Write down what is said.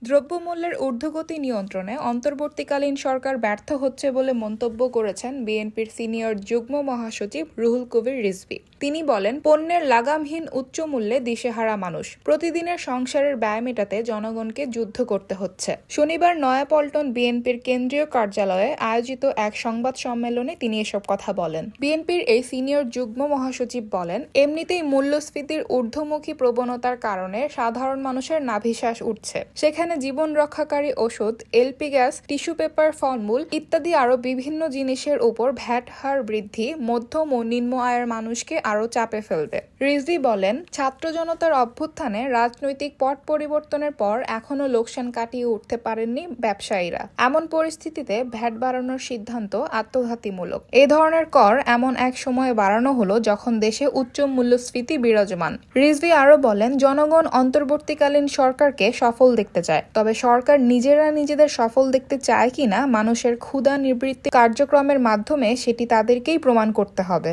দ্রব্যমূল্যের ঊর্ধ্বগতি নিয়ন্ত্রণে অন্তর্বর্তীকালীন সরকার ব্যর্থ হচ্ছে বলে মন্তব্য করেছেন বিএনপির সিনিয়র যুগ্ম মহাসচিব রুহুল কবির রিজভী। তিনি বলেন, পণ্যের লাগামহীন উচ্চ মূল্যে দিশেহারা মানুষ। প্রতিদিনের সংসারের ব্যয় মেটাতে জনগণকে যুদ্ধ করতে হচ্ছে। শনিবার নয়াপল্টন বিএনপির কেন্দ্রীয় কার্যালয়ে আয়োজিত এক সংবাদ সম্মেলনে তিনি এসব কথা বলেন। বিএনপির এই সিনিয়র যুগ্ম মহাসচিব বলেন, এমনিতেই মূল্যস্ফীতির ঊর্ধ্বমুখী প্রবণতার কারণে সাধারণ মানুষের নাভিশ্বাস উঠছে। সেখানে জীবন রক্ষাকারী ওষুধ, এলপি গ্যাস, টিস্যু পেপার, ফলমূল ইত্যাদি আরও বিভিন্ন জিনিসের উপর ভ্যাট হার বৃদ্ধি মধ্যম ও নিম্ন আয়ের মানুষকে আরও চাপে ফেলবে। রিজভী বলেন, ছাত্র জনতার অভ্যুত্থানে রাজনৈতিক পট পরিবর্তনের পর এখনও লোকসান কাটিয়ে উঠতে পারেননি ব্যবসায়ীরা। এমন পরিস্থিতিতে ভ্যাট বাড়ানোর সিদ্ধান্ত আত্মঘাতীমূলক। এ ধরনের কর এমন এক সময়ে বাড়ানো হলো যখন দেশে উচ্চ মূল্যস্ফীতি বিরাজমান। রিজভী আরও বলেন, জনগণ অন্তর্বর্তীকালীন সরকারকে সফল দেখতে চায়, তবে সরকার নিজেদের সফল দেখতে চায় কিনা মানুষের ক্ষুধা নিবৃত্তি কার্যক্রমের মাধ্যমে সেটি তাদেরকেই প্রমাণ করতে হবে।